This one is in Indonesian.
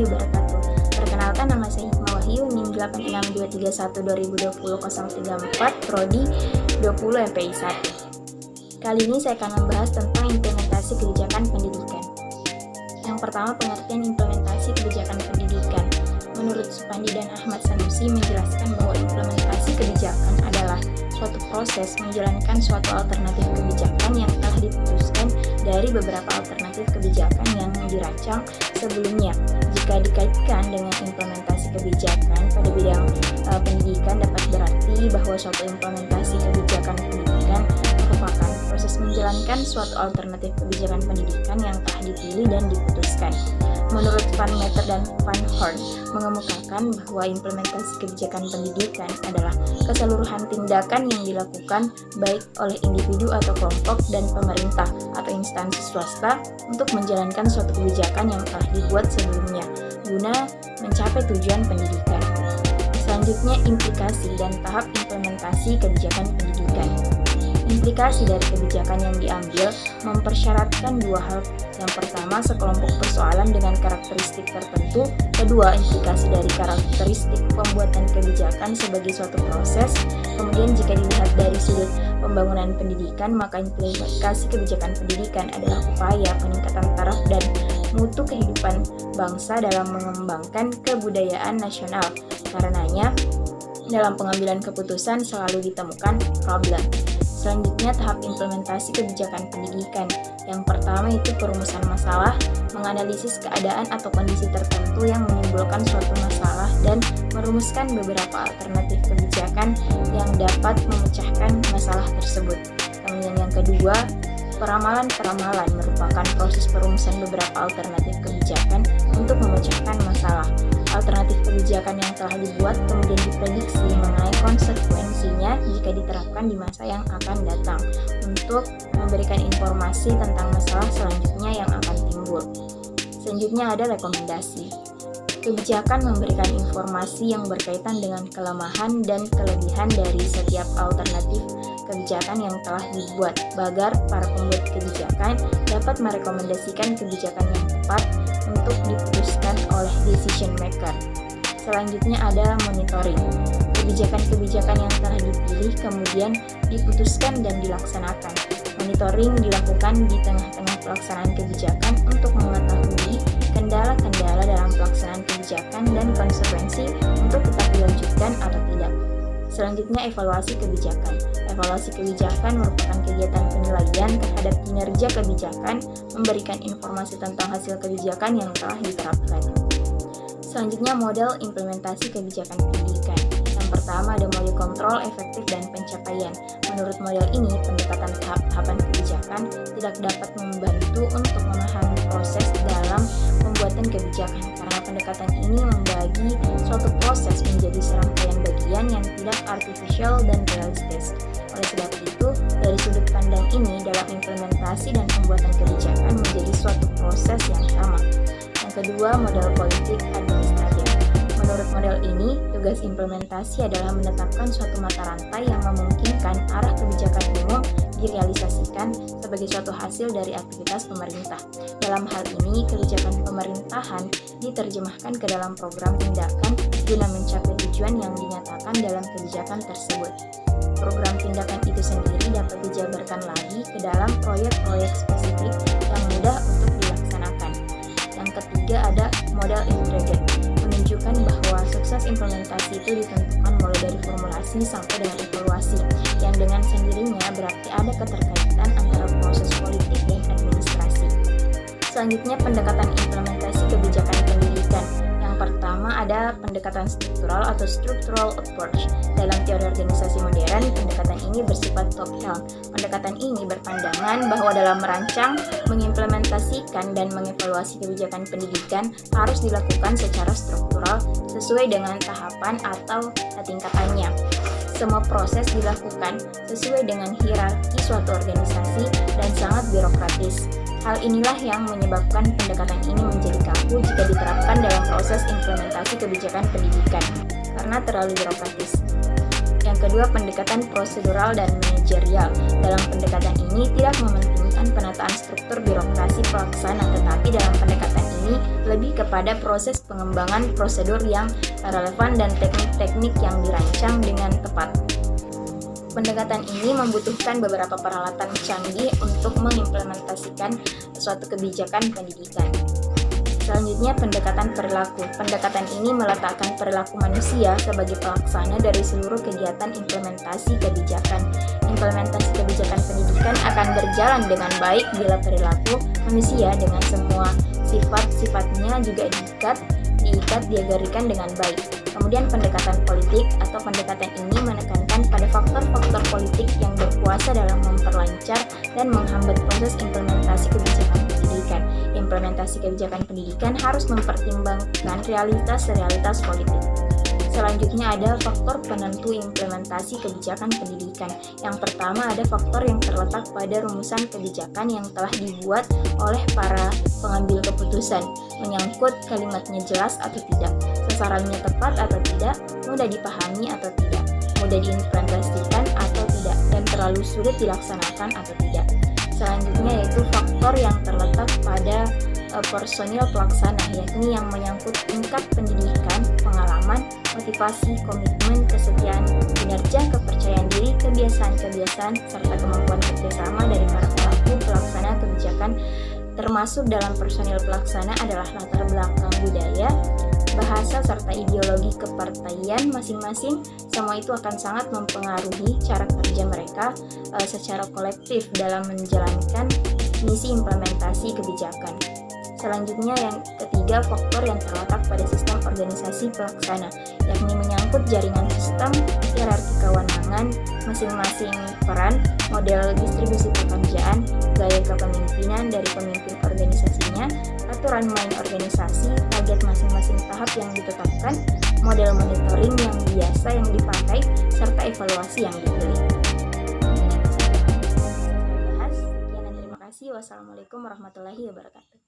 wabarakatuh. Perkenalkan, nama saya Hikmah Wahyu, NIM 862312020-034, Prodi 20 MPI 1. Kali ini saya akan membahas tentang implementasi kebijakan pendidikan. Yang pertama, pengertian implementasi kebijakan pendidikan. Menurut Supandi dan Ahmad Sanusi menjelaskan bahwa implementasi kebijakan adalah suatu proses menjalankan suatu alternatif kebijakan yang telah diputuskan dari beberapa alternatif kebijakan yang dirancang sebelumnya. Jika dikaitkan dengan implementasi kebijakan pada bidang pendidikan, dapat berarti bahwa suatu implementasi kebijakan pendidikan merupakan proses menjalankan suatu alternatif kebijakan pendidikan yang telah dipilih dan diputuskan. Menurut Van Meter dan Van Horn mengemukakan bahwa implementasi kebijakan pendidikan adalah keseluruhan tindakan yang dilakukan baik oleh individu atau kelompok dan pemerintah atau instansi swasta untuk menjalankan suatu kebijakan yang telah dibuat sebelumnya guna mencapai tujuan pendidikan. Selanjutnya, implikasi dan tahap implementasi kebijakan pendidikan. Implikasi dari kebijakan yang diambil mempersyaratkan dua hal. Yang pertama, sekelompok persoalan dengan karakteristik tertentu. Kedua, implikasi dari karakteristik pembuatan kebijakan sebagai suatu proses. Kemudian jika dilihat dari sudut pembangunan pendidikan, maka implikasi kebijakan pendidikan adalah upaya peningkatan taraf dan mutu kehidupan bangsa dalam mengembangkan kebudayaan nasional. Karenanya, dalam pengambilan keputusan selalu ditemukan problem. Selanjutnya, tahap implementasi kebijakan pendidikan. Yang pertama itu perumusan masalah, menganalisis keadaan atau kondisi tertentu yang menimbulkan suatu masalah dan merumuskan beberapa alternatif kebijakan yang dapat memecahkan masalah tersebut. Kemudian yang kedua, peramalan merupakan proses perumusan beberapa alternatif kebijakan untuk memecahkan masalah. Alternatif kebijakan yang telah dibuat kemudian diprediksi mengenai konsekuensinya jika diterapkan di masa yang akan datang untuk memberikan informasi tentang masalah selanjutnya yang akan timbul. Selanjutnya ada rekomendasi. Kebijakan memberikan informasi yang berkaitan dengan kelemahan dan kelebihan dari setiap alternatif kebijakan yang telah dibuat, agar para pembuat kebijakan dapat merekomendasikan kebijakan yang tepat untuk diputuskan oleh decision maker. Selanjutnya ada monitoring. Kebijakan-kebijakan yang telah dipilih kemudian diputuskan dan dilaksanakan. Monitoring dilakukan di tengah-tengah pelaksanaan kebijakan untuk mengetahui kendala-kendala dalam pelaksanaan kebijakan dan konsekuensi untuk tetap dilanjutkan atau tidak. Selanjutnya, evaluasi kebijakan. Evaluasi kebijakan merupakan kegiatan penilaian terhadap kinerja kebijakan, memberikan informasi tentang hasil kebijakan yang telah diterapkan. Selanjutnya, model implementasi kebijakan pendidikan. Yang pertama ada model kontrol, efektif, dan pencapaian. Menurut model ini, pendekatan tahap-tahapan kebijakan tidak dapat membantu untuk memahami proses dalam pembuatan kebijakan, karena pendekatan ini membagi suatu proses menjadi serangkaian bagian yang tidak artifisial dan realistis. Oleh sebab itu, dari sudut pandang ini, dalam implementasi dan pembuatan kebijakan menjadi suatu proses yang sama. Yang kedua, model politik administratif. Menurut model ini, tugas implementasi adalah menetapkan suatu mata rantai yang memungkinkan arah kebijakan umum direalisasikan sebagai suatu hasil dari aktivitas pemerintah. Dalam hal ini, kebijakan pemerintahan diterjemahkan ke dalam program tindakan guna mencapai tujuan yang dinyatakan dalam kebijakan tersebut. Program tindakan itu sendiri dapat dijabarkan lagi ke dalam proyek-proyek spesifik yang mudah untuk dilaksanakan. Yang ketiga ada model integrated, menunjukkan bahwa sukses implementasi itu ditentukan mulai dari formulasi sampai dengan evaluasi, yang dengan sendirinya berarti ada keterkaitan antara proses politik dan administrasi. Selanjutnya, pendekatan implementasi kebijakan pendidikan. Yang pertama ada pendekatan struktural atau structural approach. Dalam teori organisasi modern, pendekatan ini bersifat top-down. Pendekatan ini berpandangan bahwa dalam merancang, mengimplementasikan, dan mengevaluasi kebijakan pendidikan harus dilakukan secara struktural sesuai dengan tahapan atau tingkatannya. Semua proses dilakukan sesuai dengan hierarki suatu organisasi dan sangat birokratis. Hal inilah yang menyebabkan pendekatan ini menjadi kaku jika diterapkan dalam proses implementasi kebijakan pendidikan, karena terlalu birokratis. Yang kedua, pendekatan prosedural dan manajerial. Dalam pendekatan ini tidak mementingkan penataan struktur birokrasi pelaksana, tetapi dalam pendekatan ini ini lebih kepada proses pengembangan prosedur yang relevan dan teknik-teknik yang dirancang dengan tepat. Pendekatan ini membutuhkan beberapa peralatan canggih untuk mengimplementasikan suatu kebijakan pendidikan. Selanjutnya, pendekatan perilaku. Pendekatan ini meletakkan perilaku manusia sebagai pelaksana dari seluruh kegiatan implementasi kebijakan. Implementasi kebijakan pendidikan akan berjalan dengan baik bila perilaku manusia dengan semua sifat-sifatnya juga diagarikan dengan baik. Kemudian pendekatan politik atau pendekatan ini menekankan pada faktor-faktor politik yang berkuasa dalam memperlancar dan menghambat proses implementasi kebijakan pendidikan. Implementasi kebijakan pendidikan harus mempertimbangkan realitas politik. Selanjutnya ada faktor penentu implementasi kebijakan pendidikan. Yang pertama ada faktor yang terletak pada rumusan kebijakan yang telah dibuat oleh para pengambil keputusan, menyangkut kalimatnya jelas atau tidak, sasarannya tepat atau tidak, mudah dipahami atau tidak, mudah diimplementasikan atau tidak, dan terlalu sulit dilaksanakan atau tidak. Selanjutnya yaitu faktor yang terletak pada personil pelaksana, yakni yang menyangkut tingkat pendidikan, pengalaman, motivasi, komitmen, kesetiaan, kinerja, kepercayaan diri, kebiasaan-kebiasaan, serta kemampuan kerjasama dari para pelaku pelaksana kebijakan. Termasuk dalam personil pelaksana adalah latar belakang budaya, bahasa, serta ideologi kepartaian masing-masing. Semua itu akan sangat mempengaruhi cara kerja mereka secara kolektif dalam menjalankan misi implementasi kebijakan. Selanjutnya yang ketiga, faktor yang terletak pada sistem organisasi pelaksana, yakni menyangkut jaringan sistem, hierarki kewenangan, masing-masing peran, model distribusi pekerjaan, gaya kepemimpinan dari pemimpin organisasinya, aturan main organisasi, target masing-masing tahap yang ditetapkan, model monitoring yang biasa yang dipakai, serta evaluasi yang dipilih. Sekian dan terima kasih. Wassalamualaikum warahmatullahi wabarakatuh.